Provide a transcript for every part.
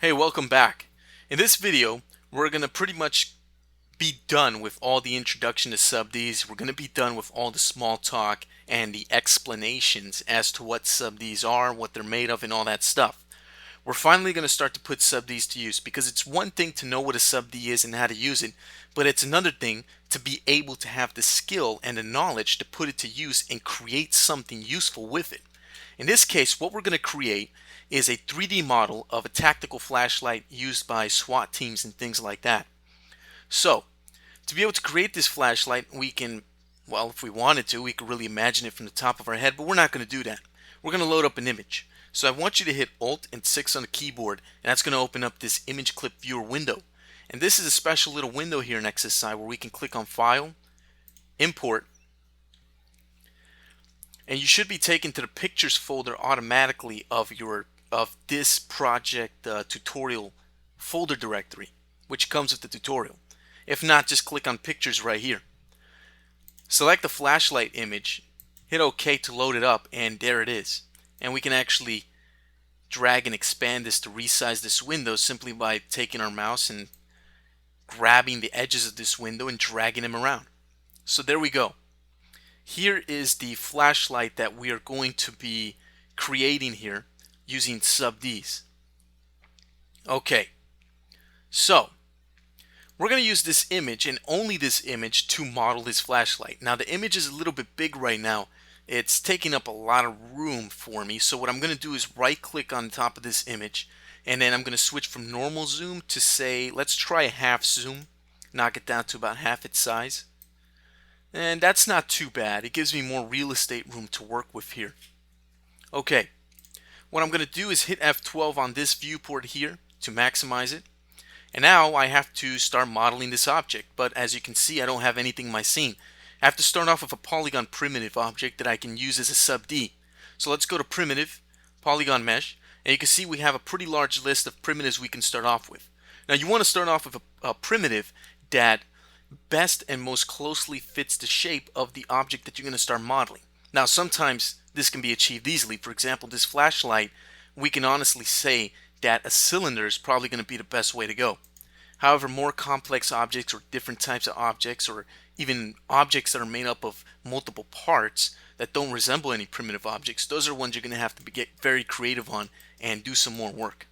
Hey, welcome back. In this video, we're going to pretty much be done with all the introduction to sub-Ds. We're going to be done with all the small talk and the explanations as to what sub-Ds are, what they're made of, and all that stuff. We're finally going to start to put sub-Ds to use because it's one thing to know what a sub-D is and how to use it, but it's another thing to be able to have the skill and the knowledge to put it to use and create something useful with it. In this case, what we're going to create is a 3D model of a tactical flashlight used by SWAT teams and things like that. So, to be able to create this flashlight, we can, well, if we wanted to, we could really imagine it from the top of our head, but we're not going to do that. We're going to load up an image. So I want you to hit Alt and 6 on the keyboard, and that's going to open up this image clip viewer window. And this is a special little window here in XSI where we can click on File, Import, and you should be taken to the Pictures folder automatically of this project tutorial folder directory, which comes with the tutorial. If not, just click on Pictures right here. Select the flashlight image, hit OK to load it up, and there it is. And we can actually drag and expand this to resize this window simply by taking our mouse and grabbing the edges of this window and dragging them around. So there we go. Here is the flashlight that we are going to be creating here using sub-Ds. Okay, so we're going to use this image and only this image to model this flashlight. Now the image is a little bit big right now. It's taking up a lot of room for me. So what I'm going to do is right click on top of this image, and then I'm going to switch from normal zoom to, say, let's try a half zoom. Knock it down to about half its size. And that's not too bad. It gives me more real estate room to work with here. Okay, what I'm going to do is hit F12 on this viewport here to maximize it. And now I have to start modeling this object, but as you can see, I don't have anything in my scene. I have to start off with a polygon primitive object that I can use as a sub-D. So let's go to Primitive, Polygon Mesh, and you can see we have a pretty large list of primitives we can start off with. Now you want to start off with a primitive that best and most closely fits the shape of the object that you're going to start modeling. Now sometimes this can be achieved easily. For example, this flashlight, we can honestly say that a cylinder is probably going to be the best way to go. However, more complex objects or different types of objects, or even objects that are made up of multiple parts that don't resemble any primitive objects, those are ones you're going to have to get very creative on and do some more work.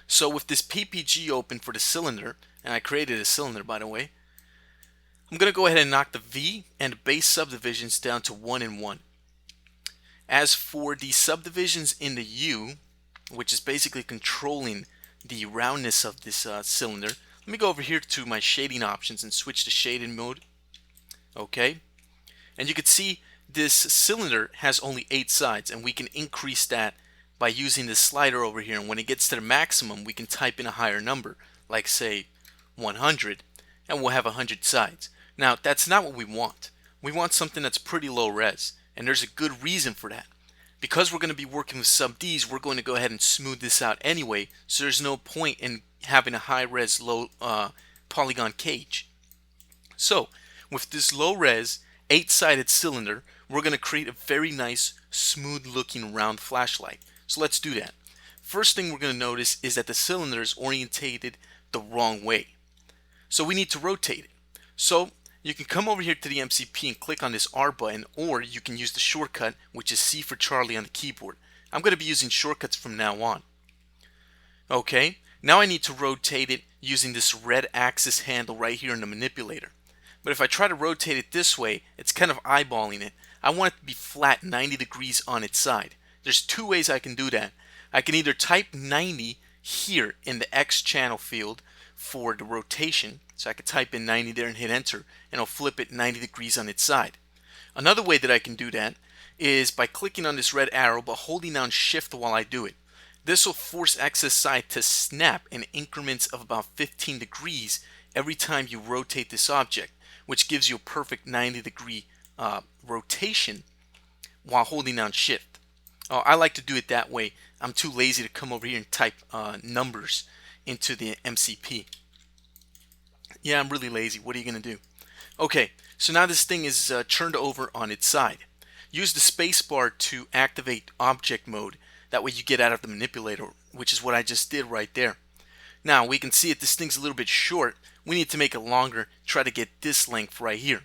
So with this PPG open for the cylinder, and I created a cylinder by the way, I'm going to go ahead and knock the V and the base subdivisions down to 1 and 1. As for the subdivisions in the U, which is basically controlling the roundness of this cylinder, let me go over here to my shading options and switch to shading mode. Okay, and you can see this cylinder has only 8 sides, and we can increase that by using this slider over here. And when it gets to the maximum, we can type in a higher number, like say 100, and we'll have 100 sides. Now that's not what we want. We want something that's pretty low res, and there's a good reason for that. Because we're going to be working with sub-Ds, we're going to go ahead and smooth this out anyway, so there's no point in having a high-res low polygon cage. So with this low-res 8-sided cylinder, we're going to create a very nice smooth looking round flashlight. So let's do that. First thing we're going to notice is that the cylinder is orientated the wrong way, so we need to rotate it. So you can come over here to the MCP and click on this R button, or you can use the shortcut, which is C for Charlie on the keyboard. I'm going to be using shortcuts from now on. Okay, now I need to rotate it using this red axis handle right here in the manipulator. But if I try to rotate it this way, it's kind of eyeballing it. I want it to be flat 90 degrees on its side. There's 2 ways I can do that. I can either type 90 here in the X channel field for the rotation, so I could type in 90 there and hit enter, and it'll flip it 90 degrees on its side. Another way that I can do that is by clicking on this red arrow but holding down shift while I do it. This will force XSI to snap in increments of about 15 degrees every time you rotate this object, which gives you a perfect 90 degree rotation while holding down shift. I like to do it that way. I'm too lazy to come over here and type numbers into the MCP. Yeah, I'm really lazy. What are you going to do? Okay, so now this thing is turned over on its side. Use the spacebar to activate object mode. That way you get out of the manipulator, which is what I just did right there. Now we can see that this thing's a little bit short. We need to make it longer, try to get this length right here.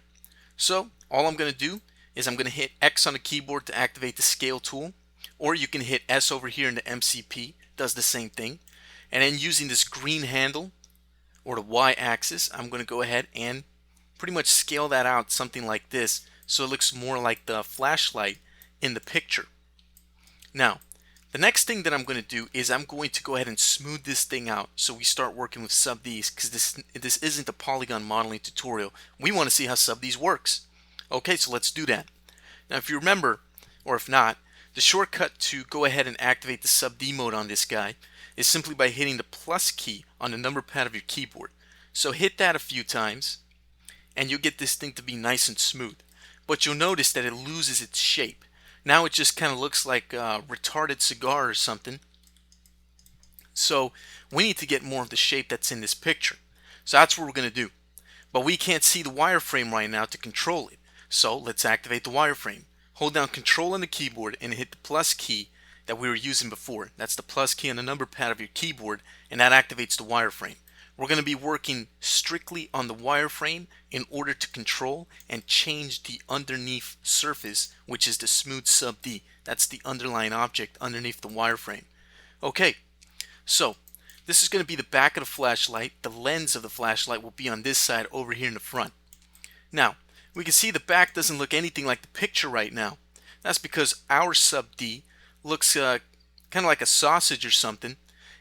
So all I'm going to do is I'm going to hit X on the keyboard to activate the scale tool, or you can hit S over here in the MCP, does the same thing. And then using this green handle or the Y axis, I'm going to go ahead and pretty much scale that out something like this so it looks more like the flashlight in the picture. Now the next thing that I'm going to do is I'm going to go ahead and smooth this thing out so we start working with SubDs, because this isn't a polygon modeling tutorial. We want to see how SubDs works. Okay, so let's do that. Now if you remember, or if not, the shortcut to go ahead and activate the SubD mode on this guy is simply by hitting the plus key on the number pad of your keyboard. So hit that a few times and you'll get this thing to be nice and smooth. But you'll notice that it loses its shape. Now it just kind of looks like a retarded cigar or something. So we need to get more of the shape that's in this picture. So that's what we're going to do. But we can't see the wireframe right now to control it. So let's activate the wireframe. Hold down Control on the keyboard and hit the plus key that we were using before. That's the plus key on the number pad of your keyboard, and that activates the wireframe. We're going to be working strictly on the wireframe in order to control and change the underneath surface, which is the smooth SubD. That's the underlying object underneath the wireframe. Okay, so this is going to be the back of the flashlight. The lens of the flashlight will be on this side over here in the front. Now, we can see the back doesn't look anything like the picture right now. That's because our SubD looks kind of like a sausage or something,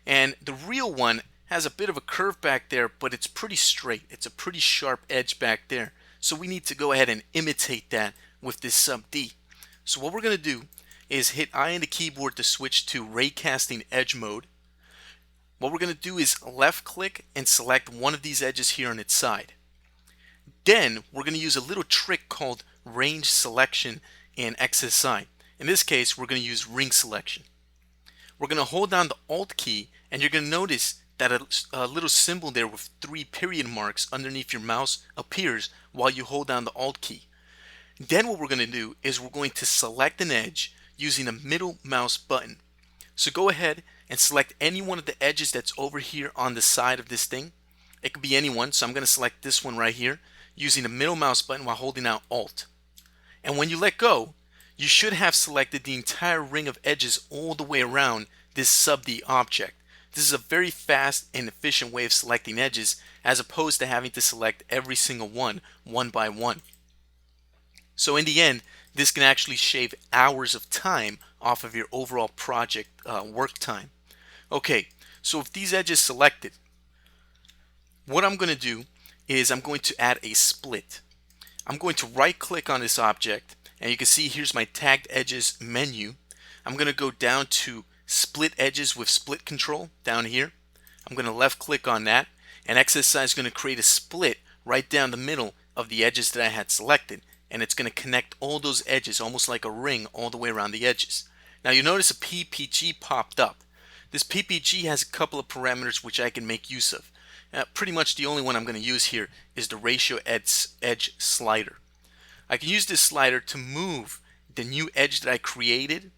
and the real one has a bit of a curve back there, but it's pretty straight. It's a pretty sharp edge back there. So we need to go ahead and imitate that with this SubD. So what we're going to do is hit I on the keyboard to switch to raycasting edge mode. What we're going to do is left click and select one of these edges here on its side. Then we're going to use a little trick called range selection in XSI. In this case, we're going to use ring selection. We're going to hold down the Alt key, and you're going to notice that a little symbol there with 3 period marks underneath your mouse appears while you hold down the Alt key. Then what we're going to do is we're going to select an edge using the middle mouse button. So go ahead and select any one of the edges that's over here on the side of this thing. It could be any one, so I'm going to select this one right here using the middle mouse button while holding out Alt. And when you let go, you should have selected the entire ring of edges all the way around this SubD object. This is a very fast and efficient way of selecting edges, as opposed to having to select every single one by one. So in the end, this can actually shave hours of time off of your overall project work time. Okay, so with these edges selected, what I'm going to do is I'm going to add a split. I'm going to right click on this object, and you can see here's my tagged edges menu. I'm going to go down to split edges with split control down here. I'm going to left click on that, and XSI is going to create a split right down the middle of the edges that I had selected, and it's going to connect all those edges almost like a ring all the way around the edges. Now you notice a PPG popped up. This PPG has a couple of parameters which I can make use of. Pretty much the only one I'm going to use here is the ratio edge slider. I can use this slider to move the new edge that I created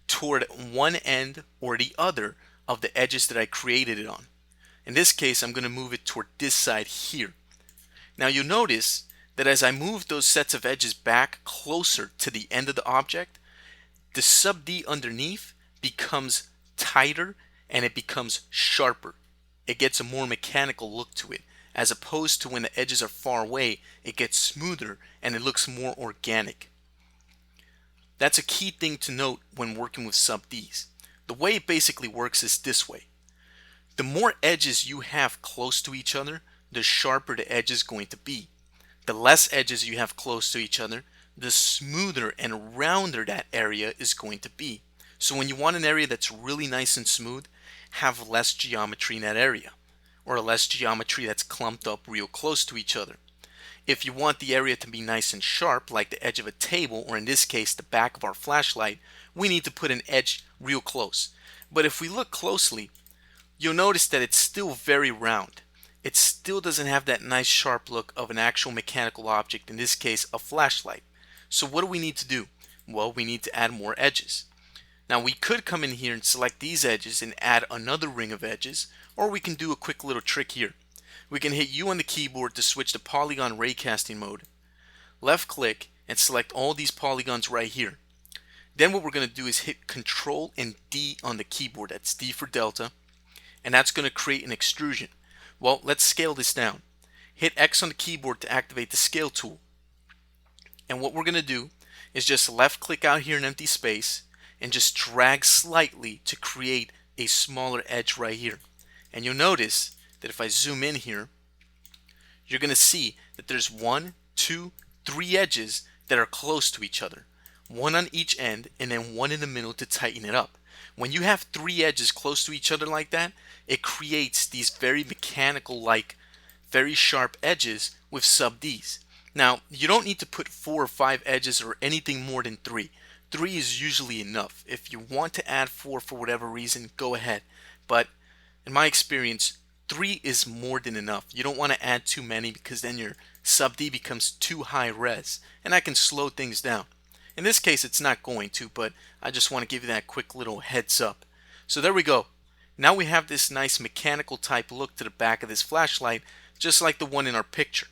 toward one end or the other of the edges that I created it on. In this case, I'm going to move it toward this side here. Now you'll notice that as I move those sets of edges back closer to the end of the object, the SubD underneath becomes tighter and it becomes sharper. It gets a more mechanical look to it, as opposed to when the edges are far away, it gets smoother and it looks more organic. That's a key thing to note when working with SubDs. The way it basically works is this way. The more edges you have close to each other, the sharper the edge is going to be. The less edges you have close to each other, the smoother and rounder that area is going to be. So when you want an area that's really nice and smooth, have less geometry in that area, or less geometry that's clumped up real close to each other. If you want the area to be nice and sharp, like the edge of a table, or in this case the back of our flashlight, we need to put an edge real close. But if we look closely, you'll notice that it's still very round. It still doesn't have that nice sharp look of an actual mechanical object, in this case a flashlight. So what do we need to do? Well, we need to add more edges. Now we could come in here and select these edges and add another ring of edges, or we can do a quick little trick here. We can hit U on the keyboard to switch to polygon raycasting mode. Left click and select all these polygons right here. Then what we're going to do is hit Control and D on the keyboard. That's D for Delta. And that's going to create an extrusion. Well, let's scale this down. Hit X on the keyboard to activate the scale tool. And what we're going to do is just left click out here in empty space and just drag slightly to create a smaller edge right here. And you'll notice that if I zoom in here, you're going to see that there's 1, 2, 3 edges that are close to each other. One on each end and then one in the middle to tighten it up. When you have 3 edges close to each other like that, it creates these very mechanical like very sharp edges with sub Ds. Now you don't need to put 4 or 5 edges or anything more than 3. 3 is usually enough. If you want to add 4 for whatever reason, go ahead. But in my experience, 3 is more than enough. You don't want to add too many because then your sub D becomes too high res and that can slow things down. In this case it's not going to, but I just want to give you that quick little heads up. So there we go. Now we have this nice mechanical type look to the back of this flashlight, just like the one in our picture.